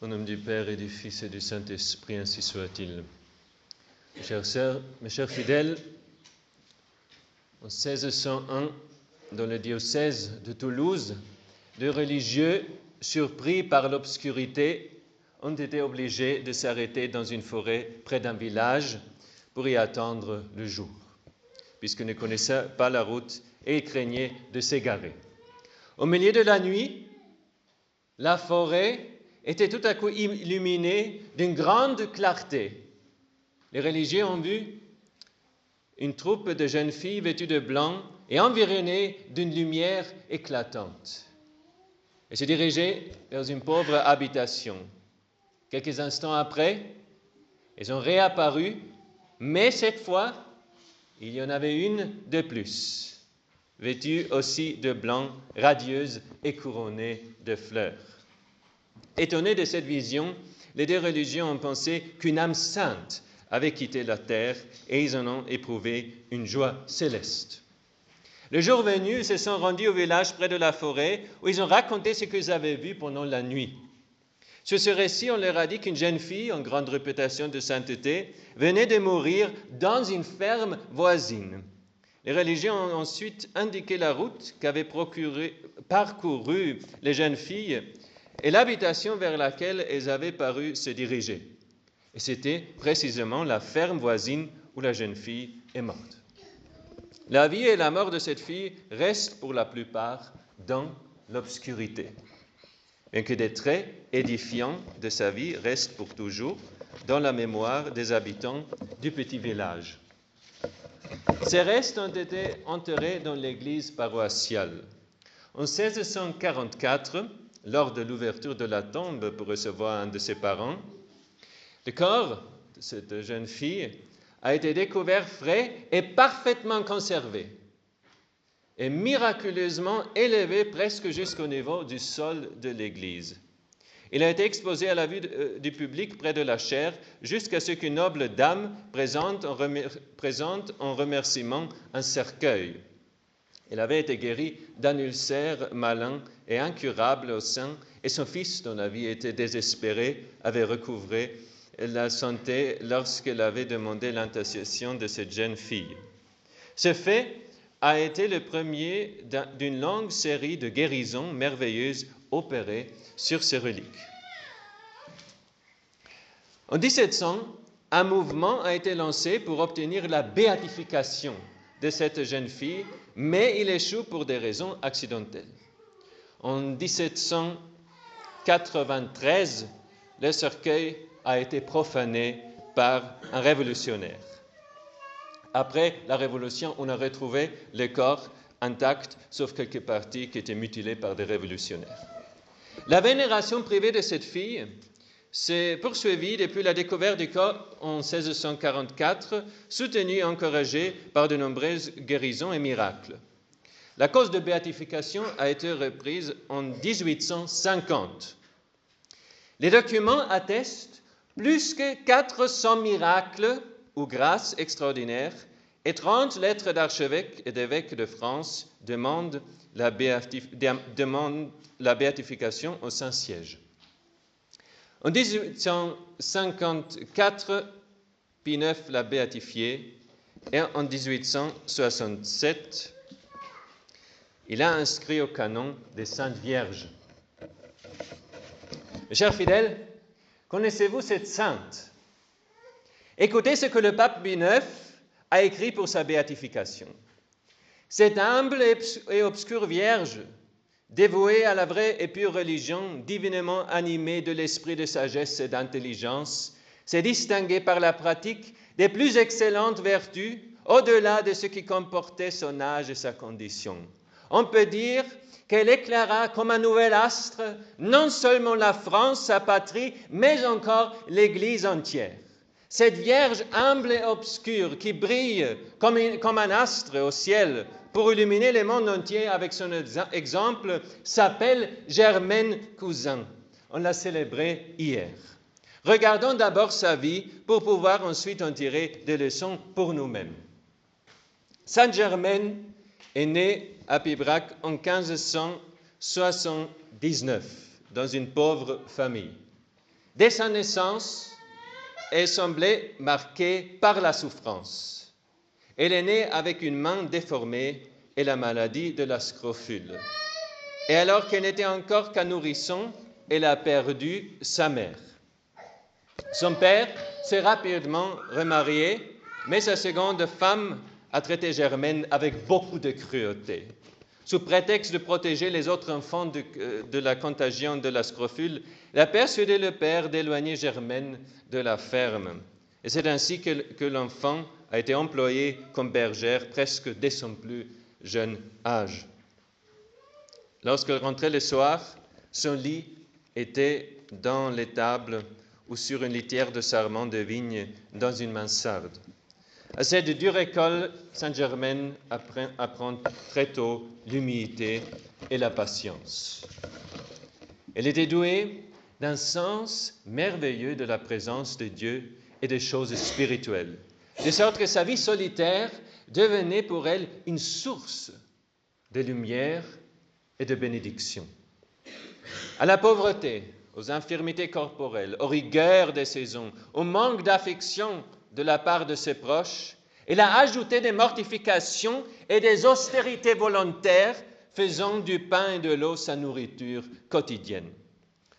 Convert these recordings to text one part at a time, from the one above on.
Au nom du Père et du Fils et du Saint-Esprit, ainsi soit-il. Mes chères sœurs, mes chers fidèles, en 1601, dans le diocèse de Toulouse, deux religieux, surpris par l'obscurité, ont été obligés de s'arrêter dans une forêt près d'un village pour y attendre le jour, puisqu'ils ne connaissaient pas la route et ils craignaient de s'égarer. Au milieu de la nuit, la forêt était tout à coup illuminée d'une grande clarté. Les religieux ont vu une troupe de jeunes filles vêtues de blanc et environnées d'une lumière éclatante. Elles se dirigeaient vers une pauvre habitation. Quelques instants après, elles ont réapparu, mais cette fois, il y en avait une de plus, vêtue aussi de blanc, radieuse et couronnée de fleurs. Étonnés de cette vision, les deux religieux ont pensé qu'une âme sainte avait quitté la terre et ils en ont éprouvé une joie céleste. Le jour venu, ils se sont rendus au village près de la forêt où ils ont raconté ce qu'ils avaient vu pendant la nuit. Sur ce récit, on leur a dit qu'une jeune fille, en grande réputation de sainteté, venait de mourir dans une ferme voisine. Les religieux ont ensuite indiqué la route qu'avaient parcourue les jeunes filles et l'habitation vers laquelle elles avaient paru se diriger. Et c'était précisément la ferme voisine où la jeune fille est morte. La vie et la mort de cette fille restent pour la plupart dans l'obscurité, bien que des traits édifiants de sa vie restent pour toujours dans la mémoire des habitants du petit village. Ces restes ont été enterrés dans l'église paroissiale. En 1644, lors de l'ouverture de la tombe pour recevoir un de ses parents, le corps de cette jeune fille a été découvert frais et parfaitement conservé, et miraculeusement élevé presque jusqu'au niveau du sol de l'église. Il a été exposé à la vue du public près de la chaire jusqu'à ce qu'une noble dame présente en remerciement un cercueil. Il avait été guéri d'un ulcère malin et incurable au sein, et son fils, dont la vie était désespérée, avait recouvré la santé lorsqu'elle avait demandé l'intercession de cette jeune fille. Ce fait a été le premier d'une longue série de guérisons merveilleuses opérées sur ces reliques. En 1700, un mouvement a été lancé pour obtenir la béatification de cette jeune fille, mais il échoue pour des raisons accidentelles. En 1793, le cercueil a été profané par un révolutionnaire. Après la Révolution, on a retrouvé le corps intact, sauf quelques parties qui étaient mutilées par des révolutionnaires. La vénération privée de cette fille s'est poursuivie depuis la découverte du corps en 1644, soutenue et encouragée par de nombreuses guérisons et miracles. La cause de béatification a été reprise en 1850. Les documents attestent plus que 400 miracles ou grâces extraordinaires, et 30 lettres d'archevêques et d'évêques de France demandent la béatification au Saint-Siège. En 1854, Pie IX l'a béatifié, et en 1867, il a inscrit au canon des Saintes Vierges. Mes chers fidèles, connaissez-vous cette sainte? Écoutez ce que le pape Pie IX a écrit pour sa béatification. Cette humble et obscure Vierge, dévouée à la vraie et pure religion, divinement animée de l'esprit de sagesse et d'intelligence, s'est distinguée par la pratique des plus excellentes vertus, au-delà de ce qui comportait son âge et sa condition. On peut dire qu'elle éclaira comme un nouvel astre non seulement la France, sa patrie, mais encore l'Église entière. Cette Vierge humble et obscure qui brille comme un astre au ciel pour illuminer le monde entier avec son exemple s'appelle Germaine Cousin. On l'a célébrée hier. Regardons d'abord sa vie pour pouvoir ensuite en tirer des leçons pour nous-mêmes. Sainte Germaine est née à Pibrac en 1579 dans une pauvre famille. Dès sa naissance, elle semblait marquée par la souffrance. Elle est née avec une main déformée et la maladie de la scrofule. Et alors qu'elle n'était encore qu'un nourrisson, elle a perdu sa mère. Son père s'est rapidement remarié, mais sa seconde femme a traité Germaine avec beaucoup de cruauté. Sous prétexte de protéger les autres enfants de la contagion de la scrofule, elle a persuadé le père d'éloigner Germaine de la ferme. Et c'est ainsi que l'enfant a été employé comme bergère presque dès son plus jeune âge. Lorsqu'elle rentrait le soir, son lit était dans l'étable ou sur une litière de sarment de vigne dans une mansarde. À cette dure école, Saint-Germain apprend très tôt l'humilité et la patience. Elle était douée d'un sens merveilleux de la présence de Dieu et des choses spirituelles, de sorte que sa vie solitaire devenait pour elle une source de lumière et de bénédiction. À la pauvreté, aux infirmités corporelles, aux rigueurs des saisons, au manque d'affection de la part de ses proches, elle a ajouté des mortifications et des austérités volontaires, faisant du pain et de l'eau sa nourriture quotidienne.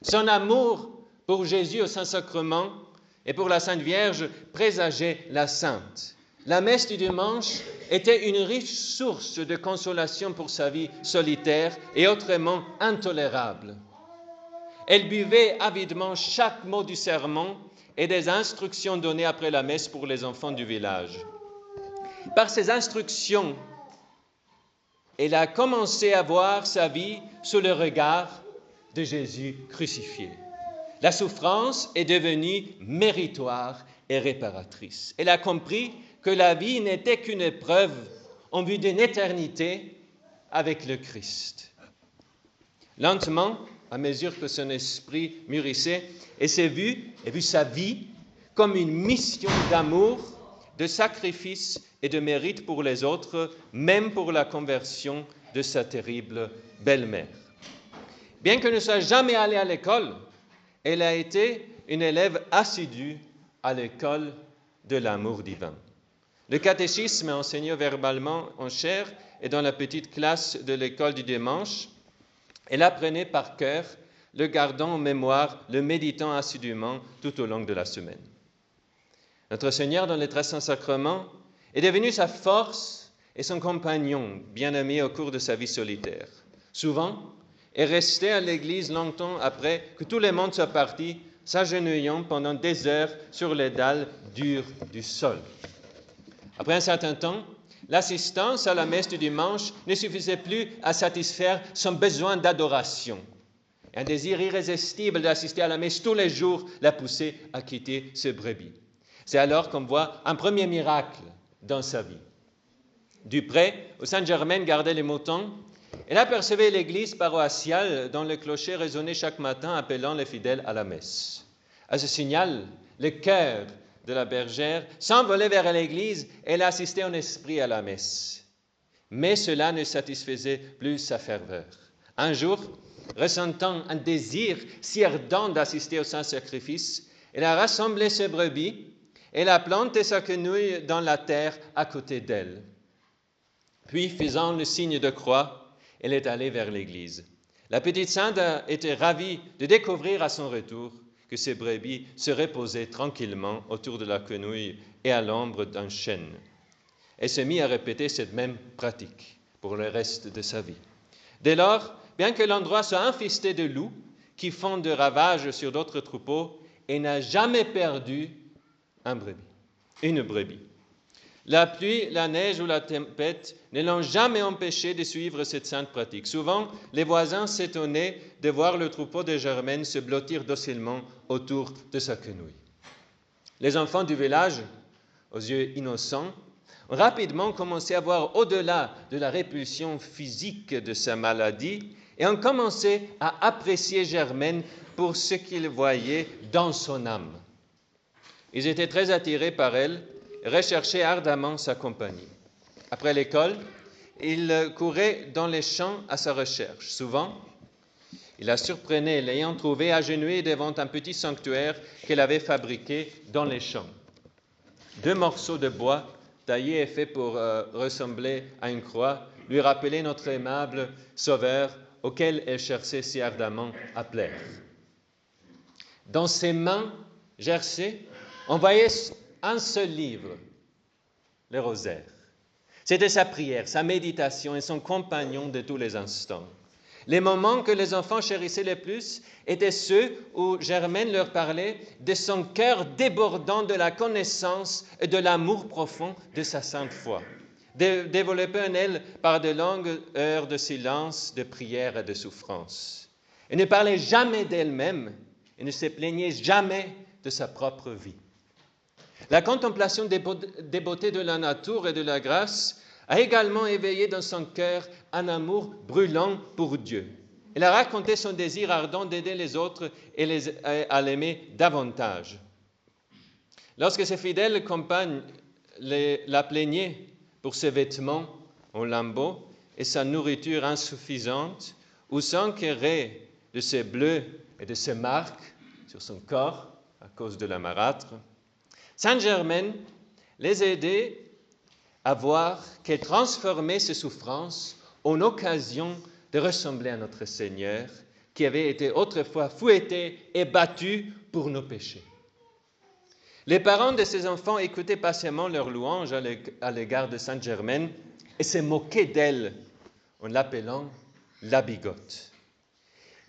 Son amour pour Jésus au Saint-Sacrement et pour la Sainte Vierge présageait la Sainte. La messe du dimanche était une riche source de consolation pour sa vie solitaire et autrement intolérable. Elle buvait avidement chaque mot du sermon et des instructions données après la messe pour les enfants du village. Par ces instructions, elle a commencé à voir sa vie sous le regard de Jésus crucifié. La souffrance est devenue méritoire et réparatrice. Elle a compris que la vie n'était qu'une épreuve en vue d'une éternité avec le Christ. Lentement, à mesure que son esprit mûrissait, elle s'est vue sa vie comme une mission d'amour, de sacrifice et de mérite pour les autres, même pour la conversion de sa terrible belle-mère. Bien qu'elle ne soit jamais allée à l'école, elle a été une élève assidue à l'école de l'amour divin. Le catéchisme est enseigné verbalement en chaire et dans la petite classe de l'école du dimanche. Elle apprenait par cœur, le gardant en mémoire, le méditant assidûment tout au long de la semaine. Notre Seigneur, dans les très saints sacrements, est devenu sa force et son compagnon bien-aimé au cours de sa vie solitaire. Souvent, elle restait à l'église longtemps après que tout le monde soit parti, s'agenouillant pendant des heures sur les dalles dures du sol. Après un certain temps, l'assistance à la messe du dimanche ne suffisait plus à satisfaire son besoin d'adoration. Un désir irrésistible d'assister à la messe tous les jours l'a poussé à quitter ce brebis. C'est alors qu'on voit un premier miracle dans sa vie. Du pré où Saint-Germain gardait les moutons, elle apercevait l'église paroissiale dont le clocher résonnait chaque matin appelant les fidèles à la messe. À ce signal, le cœur de la bergère s'envolait vers l'église et elle assistait en esprit à la messe. Mais cela ne satisfaisait plus sa ferveur. Un jour, ressentant un désir si ardent d'assister au Saint-Sacrifice, elle a rassemblé ses brebis et elle a planté sa quenouille dans la terre à côté d'elle. Puis, faisant le signe de croix, elle est allée vers l'église. La petite sainte a été ravie de découvrir à son retour que ses brebis se reposaient tranquillement autour de la quenouille et à l'ombre d'un chêne. Elle s'est mise à répéter cette même pratique pour le reste de sa vie. Dès lors, bien que l'endroit soit infesté de loups qui font de ravages sur d'autres troupeaux, elle n'a jamais perdu une brebis. La pluie, la neige ou la tempête ne l'ont jamais empêché de suivre cette sainte pratique. Souvent, les voisins s'étonnaient de voir le troupeau de Germaine se blottir docilement autour de sa quenouille. Les enfants du village, aux yeux innocents, ont rapidement commencé à voir au-delà de la répulsion physique de sa maladie et ont commencé à apprécier Germaine pour ce qu'ils voyaient dans son âme. Ils étaient très attirés par elle et recherchaient ardemment sa compagnie. Après l'école, ils couraient dans les champs à sa recherche. Souvent, Il la surprenait, l'ayant trouvée agenouillée devant un petit sanctuaire qu'elle avait fabriqué dans les champs. 2 morceaux de bois taillés et faits pour ressembler à une croix lui rappelaient notre aimable Sauveur auquel elle cherchait si ardemment à plaire. Dans ses mains gercées, on voyait un seul livre, le rosaire. C'était sa prière, sa méditation et son compagnon de tous les instants. Les moments que les enfants chérissaient le plus étaient ceux où Germaine leur parlait de son cœur débordant de la connaissance et de l'amour profond de sa sainte foi, développé en elle par de longues heures de silence, de prière et de souffrance. Elle ne parlait jamais d'elle-même et ne se plaignait jamais de sa propre vie. La contemplation des beautés de la nature et de la grâce a également éveillé dans son cœur un amour brûlant pour Dieu. Elle a raconté son désir ardent d'aider les autres et à l'aimer davantage. Lorsque ses fidèles compagnes la plaignaient pour ses vêtements en lambeaux et sa nourriture insuffisante, ou s'enquéraient de ses bleus et de ses marques sur son corps à cause de la marâtre, Sainte Germaine les aidait à voir qu'elle transformait ses souffrances en occasion de ressembler à notre Seigneur, qui avait été autrefois fouetté et battu pour nos péchés. Les parents de ces enfants écoutaient patiemment leurs louanges à l'égard de Sainte Germaine et se moquaient d'elle en l'appelant la bigote.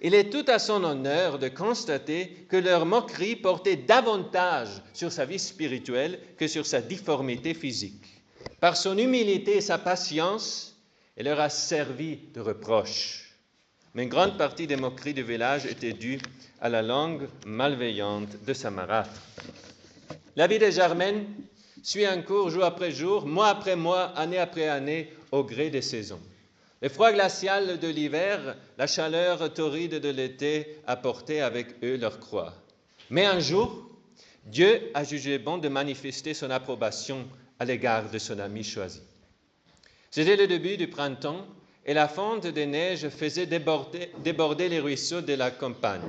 Il est tout à son honneur de constater que leur moquerie portait davantage sur sa vie spirituelle que sur sa difformité physique. Par son humilité et sa patience, elle leur a servi de reproche. Mais une grande partie des moqueries du village était due à la langue malveillante de sa marâtre. La vie de Germaine suit un cours jour après jour, mois après mois, année après année, au gré des saisons. Le froid glacial de l'hiver, la chaleur torride de l'été apportaient avec eux leur croix. Mais un jour, Dieu a jugé bon de manifester son approbation à l'égard de son ami choisi. C'était le début du printemps et la fonte des neiges faisait déborder les ruisseaux de la campagne.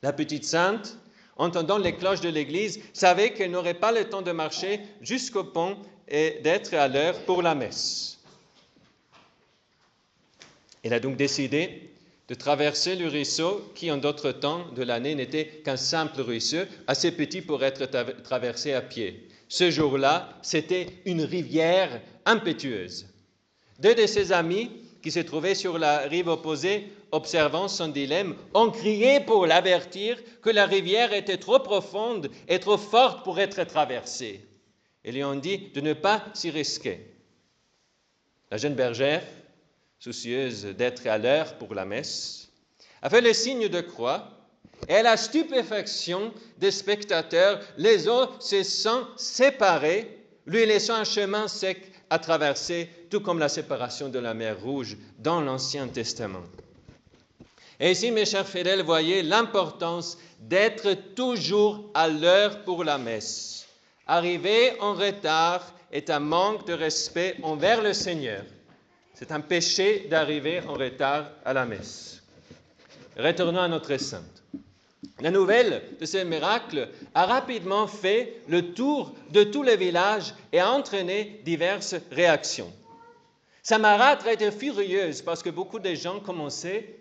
La petite sainte, entendant les cloches de l'église, savait qu'elle n'aurait pas le temps de marcher jusqu'au pont et d'être à l'heure pour la messe. Elle a donc décidé de traverser le ruisseau qui, en d'autres temps de l'année, n'était qu'un simple ruisseau, assez petit pour être traversé à pied. Ce jour-là, c'était une rivière impétueuse. 2 de ses amis, qui se trouvaient sur la rive opposée, observant son dilemme, ont crié pour l'avertir que la rivière était trop profonde et trop forte pour être traversée. Ils lui ont dit de ne pas s'y risquer. La jeune bergère, soucieuse d'être à l'heure pour la messe, a fait le signe de croix et à la stupéfaction des spectateurs, les eaux se sont séparées, lui laissant un chemin sec à traverser, tout comme la séparation de la mer Rouge dans l'Ancien Testament. Et ici, mes chers fidèles, voyez l'importance d'être toujours à l'heure pour la messe. Arriver en retard est un manque de respect envers le Seigneur. C'est un péché d'arriver en retard à la messe. Retournons à notre sainte. La nouvelle de ce miracle a rapidement fait le tour de tous les villages et a entraîné diverses réactions. Sa marâtre a été furieuse parce que beaucoup de gens commençaient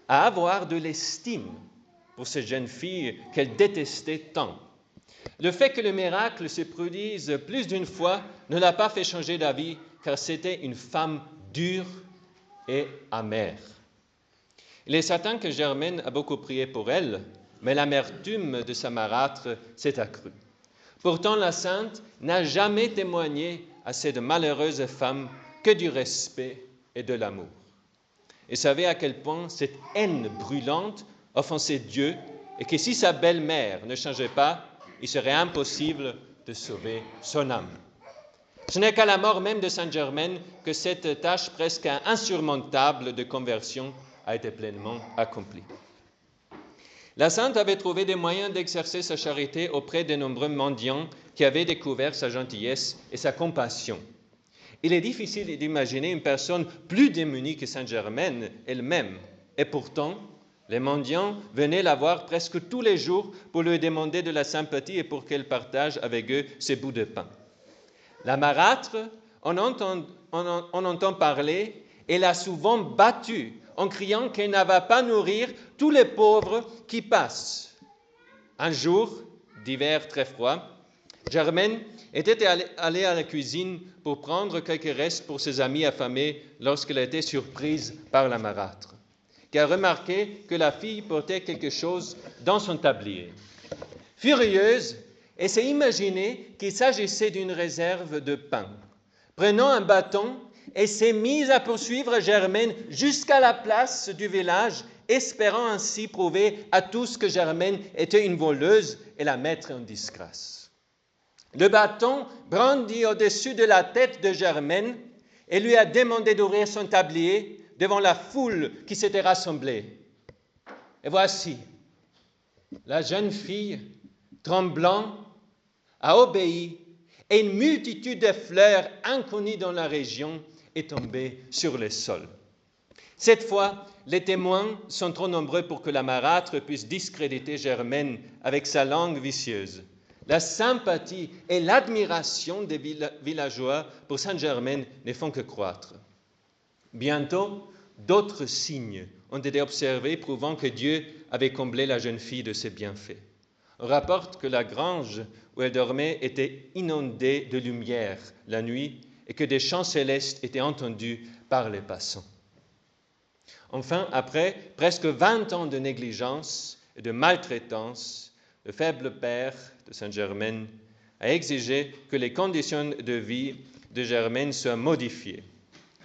à avoir de l'estime pour cette jeune fille qu'elle détestait tant. Le fait que le miracle se produise plus d'une fois ne l'a pas fait changer d'avis, car c'était une femme dure et amère. Il est certain que Germaine a beaucoup prié pour elle, mais l'amertume de sa marâtre s'est accrue. Pourtant, la sainte n'a jamais témoigné à cette malheureuse femme que du respect et de l'amour. Elle savait à quel point cette haine brûlante offensait Dieu et que si sa belle-mère ne changeait pas, il serait impossible de sauver son âme. Ce n'est qu'à la mort même de Sainte Germaine que cette tâche presque insurmontable de conversion a été pleinement accomplie. La sainte avait trouvé des moyens d'exercer sa charité auprès de nombreux mendiants qui avaient découvert sa gentillesse et sa compassion. Il est difficile d'imaginer une personne plus démunie que Sainte Germaine elle-même, et pourtant, Les mendiants venaient la voir presque tous les jours pour lui demander de la sympathie et pour qu'elle partage avec eux ses bouts de pain. La marâtre, on entend parler, et l'a souvent battue en criant qu'elle ne va pas nourrir tous les pauvres qui passent. Un jour d'hiver très froid, Germaine était allée à la cuisine pour prendre quelques restes pour ses amis affamés lorsqu'elle a été surprise par la marâtre, qui a remarqué que la fille portait quelque chose dans son tablier. Furieuse, elle s'est imaginée qu'il s'agissait d'une réserve de pain. Prenant un bâton, elle s'est mise à poursuivre Germaine jusqu'à la place du village, espérant ainsi prouver à tous que Germaine était une voleuse et la mettre en disgrâce. Le bâton brandi au-dessus de la tête de Germaine et lui a demandé d'ouvrir son tablier devant la foule qui s'était rassemblée. Et voici, la jeune fille, tremblant, a obéi et une multitude de fleurs inconnues dans la région est tombée sur le sol. Cette fois, les témoins sont trop nombreux pour que la marâtre puisse discréditer Germaine avec sa langue vicieuse. La sympathie et l'admiration des villageois pour Sainte-Germaine ne font que croître. Bientôt, d'autres signes ont été observés prouvant que Dieu avait comblé la jeune fille de ses bienfaits. On rapporte que la grange où elle dormait était inondée de lumière la nuit et que des chants célestes étaient entendus par les passants. Enfin, après presque 20 ans de négligence et de maltraitance, le faible père de Sainte-Germaine a exigé que les conditions de vie de Germaine soient modifiées.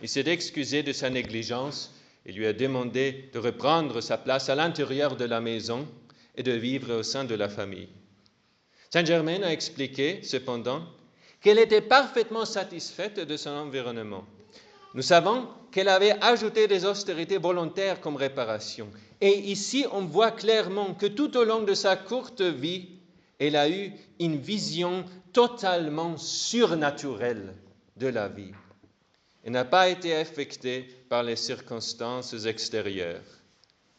Il s'est excusé de sa négligence et lui a demandé de reprendre sa place à l'intérieur de la maison et de vivre au sein de la famille. Sainte-Germaine a expliqué, cependant, qu'elle était parfaitement satisfaite de son environnement. Nous savons qu'elle avait ajouté des austérités volontaires comme réparation. Et ici, on voit clairement que tout au long de sa courte vie, elle a eu une vision totalement surnaturelle de la vie. Elle n'a pas été affectée par les circonstances extérieures.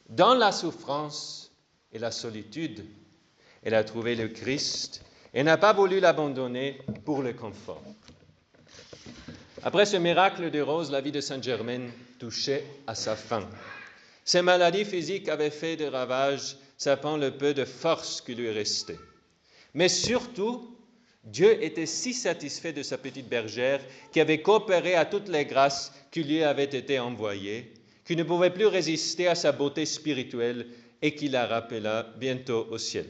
Dans la souffrance et la solitude, elle a trouvé le Christ et n'a pas voulu l'abandonner pour le confort. Après ce miracle de rose, la vie de Sainte-Germaine touchait à sa fin. Ses maladies physiques avaient fait des ravages, sapant le peu de force qui lui restait. Mais surtout, Dieu était si satisfait de sa petite bergère qui avait coopéré à toutes les grâces qui lui avaient été envoyées, qu'il ne pouvait plus résister à sa beauté spirituelle et qui la rappela bientôt au ciel.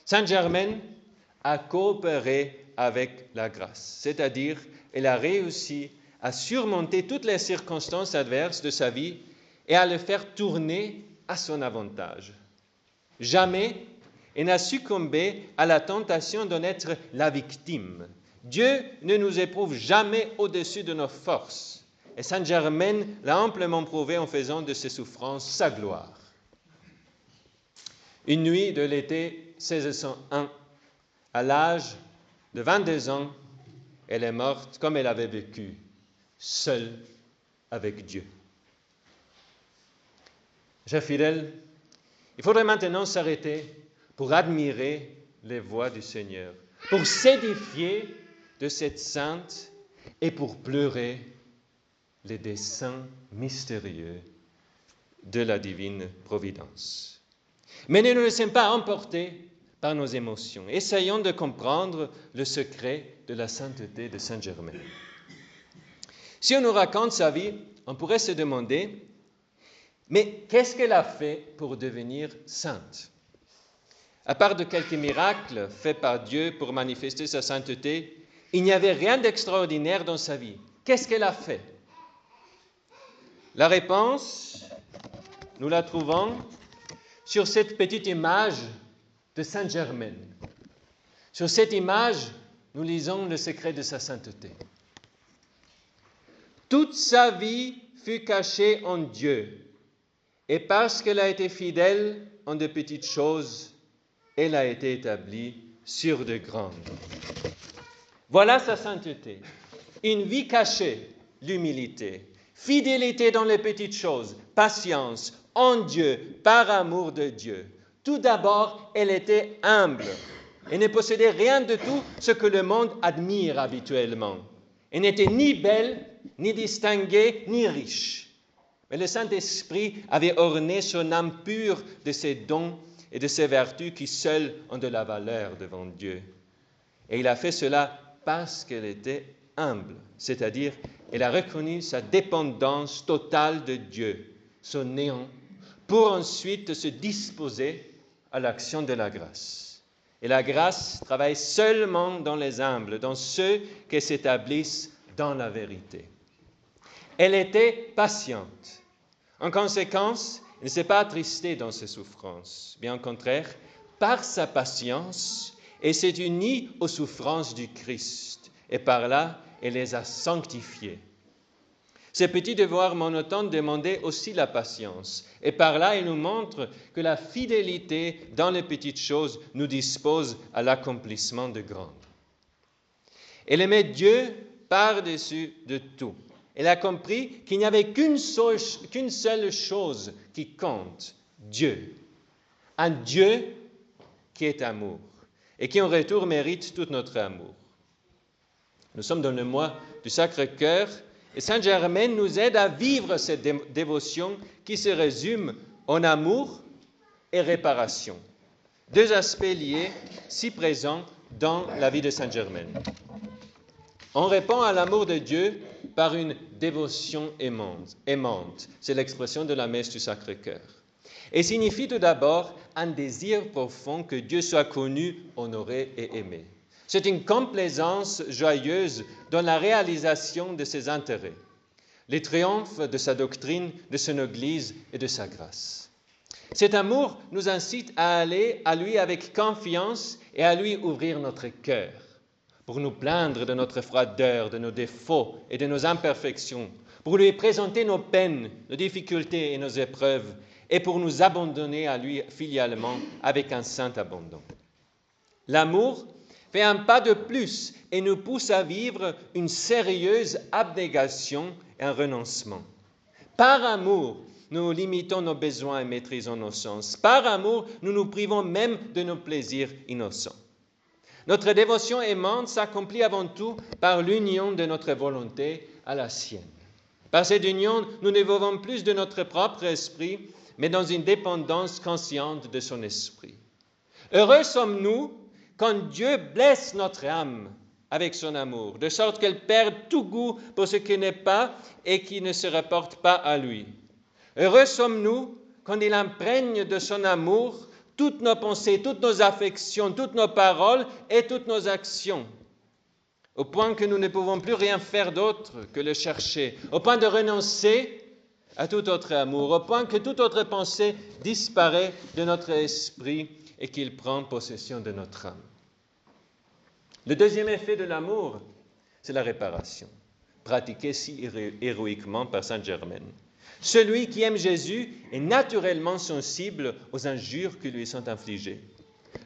Sainte-Germaine a coopéré avec la grâce, c'est-à-dire elle a réussi à surmonter toutes les circonstances adverses de sa vie et à le faire tourner à son avantage. Jamais elle n'a succombé à la tentation d'en être la victime. Dieu ne nous éprouve jamais au-dessus de nos forces. Et Sainte-Germaine l'a amplement prouvé en faisant de ses souffrances sa gloire. Une nuit de l'été 1601, à l'âge de 22 ans, elle est morte comme elle avait vécu, seule avec Dieu. Chers fidèles, il faudrait maintenant s'arrêter pour admirer les voies du Seigneur, pour s'édifier de cette sainte et pour pleurer les desseins mystérieux de la divine providence. Mais ne nous laissons pas emporter par nos émotions. Essayons de comprendre le secret de la sainteté de Sainte-Germaine. Si on nous raconte sa vie, on pourrait se demander, mais qu'est-ce qu'elle a fait pour devenir sainte? À part de quelques miracles faits par Dieu pour manifester sa sainteté, il n'y avait rien d'extraordinaire dans sa vie. Qu'est-ce qu'elle a fait? La réponse, nous la trouvons sur cette petite image de Sainte-Germaine. Sur cette image, nous lisons le secret de sa sainteté. Toute sa vie fut cachée en Dieu, et parce qu'elle a été fidèle en de petites choses, elle a été établie sur de grandes. Voilà sa sainteté. Une vie cachée, l'humilité, fidélité dans les petites choses, patience, en Dieu, par amour de Dieu. Tout d'abord, elle était humble. Elle ne possédait rien de tout ce que le monde admire habituellement. Elle n'était ni belle, ni distinguée, ni riche. Mais le Saint-Esprit avait orné son âme pure de ses dons et de ses vertus qui seuls ont de la valeur devant Dieu. Et il a fait cela parce qu'elle était humble, c'est-à-dire elle a reconnu sa dépendance totale de Dieu, son néant, pour ensuite se disposer à l'action de la grâce. Et la grâce travaille seulement dans les humbles, dans ceux qui s'établissent dans la vérité. Elle était patiente. En conséquence, elle ne s'est pas attristée dans ses souffrances. Bien au contraire, par sa patience, elle s'est unie aux souffrances du Christ. Et par là, elle les a sanctifiées. Ces petits devoirs monotones demandaient aussi la patience. Et par là, il nous montre que la fidélité dans les petites choses nous dispose à l'accomplissement de grandes. Elle aimait Dieu par-dessus de tout. Elle a compris qu'il n'y avait qu'une seule chose qui compte, Dieu. Un Dieu qui est amour et qui en retour mérite tout notre amour. Nous sommes dans le mois du Sacré-Cœur et Sainte Germaine nous aide à vivre cette dévotion qui se résume en amour et réparation. Deux aspects liés, si présents dans la vie de Sainte Germaine. On répond à l'amour de Dieu par une dévotion aimante. C'est l'expression de la messe du Sacré-Cœur. Et signifie tout d'abord un désir profond que Dieu soit connu, honoré et aimé. C'est une complaisance joyeuse dans la réalisation de ses intérêts, les triomphes de sa doctrine, de son Église et de sa grâce. Cet amour nous incite à aller à lui avec confiance et à lui ouvrir notre cœur, pour nous plaindre de notre froideur, de nos défauts et de nos imperfections, pour lui présenter nos peines, nos difficultés et nos épreuves, et pour nous abandonner à lui filialement avec un saint abandon. L'amour fait un pas de plus et nous pousse à vivre une sérieuse abnégation et un renoncement. Par amour, nous limitons nos besoins et maîtrisons nos sens. Par amour, nous nous privons même de nos plaisirs innocents. Notre dévotion aimante s'accomplit avant tout par l'union de notre volonté à la sienne. Par cette union, nous ne vivons plus de notre propre esprit, mais dans une dépendance consciente de son esprit. Heureux sommes-nous quand Dieu blesse notre âme avec son amour, de sorte qu'elle perde tout goût pour ce qui n'est pas et qui ne se rapporte pas à lui. Heureux sommes-nous quand il imprègne de son amour toutes nos pensées, toutes nos affections, toutes nos paroles et toutes nos actions, au point que nous ne pouvons plus rien faire d'autre que le chercher, au point de renoncer à tout autre amour, au point que toute autre pensée disparaît de notre esprit et qu'il prend possession de notre âme. Le deuxième effet de l'amour, c'est la réparation, pratiquée si héroïquement par Sainte Germaine. Celui qui aime Jésus est naturellement sensible aux injures qui lui sont infligées.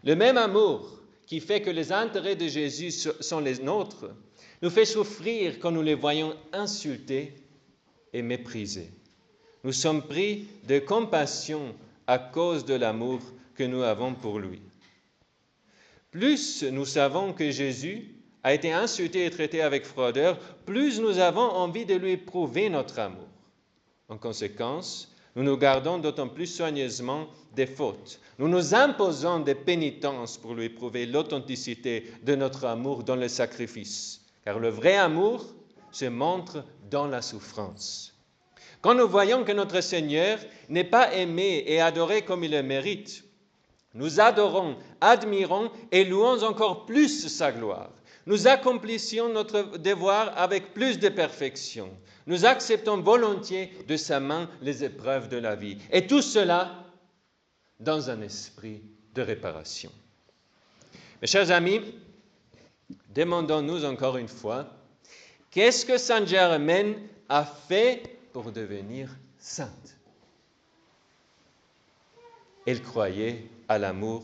Le même amour qui fait que les intérêts de Jésus sont les nôtres nous fait souffrir quand nous les voyons insultés et méprisés. Nous sommes pris de compassion à cause de l'amour que nous avons pour lui. Plus nous savons que Jésus a été insulté et traité avec froideur, plus nous avons envie de lui prouver notre amour. En conséquence, nous nous gardons d'autant plus soigneusement des fautes. Nous nous imposons des pénitences pour lui prouver l'authenticité de notre amour dans le sacrifice, car le vrai amour se montre dans la souffrance. Quand nous voyons que notre Seigneur n'est pas aimé et adoré comme il le mérite, nous adorons, admirons et louons encore plus sa gloire. Nous accomplissions notre devoir avec plus de perfection. Nous acceptons volontiers de sa main les épreuves de la vie. Et tout cela dans un esprit de réparation. Mes chers amis, demandons-nous encore une fois, qu'est-ce que Sainte Germaine a fait pour devenir sainte? Elle croyait à l'amour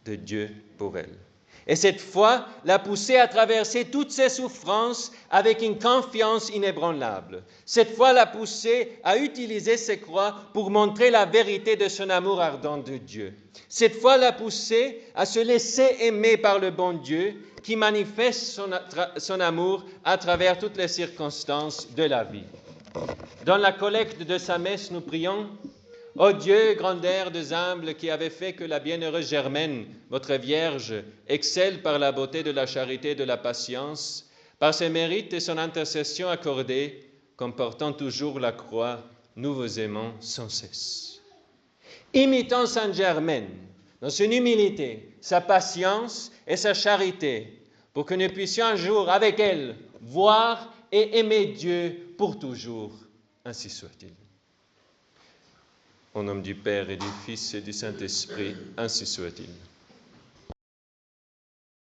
de Dieu pour elle. Et cette foi l'a poussé à traverser toutes ses souffrances avec une confiance inébranlable. Cette foi l'a poussé à utiliser ses croix pour montrer la vérité de son amour ardent de Dieu. Cette foi l'a poussé à se laisser aimer par le bon Dieu qui manifeste son amour à travers toutes les circonstances de la vie. Dans la collecte de sa messe, nous prions « Ô Dieu, grandeur des humbles, qui avez fait que la bienheureuse Germaine, votre Vierge, excelle par la beauté de la charité et de la patience, par ses mérites et son intercession accordée, comportant toujours la croix, nous vous aimons sans cesse. » Imitons Sainte Germaine dans son humilité, sa patience et sa charité, pour que nous puissions un jour, avec elle, voir et aimer Dieu pour toujours. Ainsi soit-il. Au nom du Père et du Fils et du Saint-Esprit, ainsi soit-il.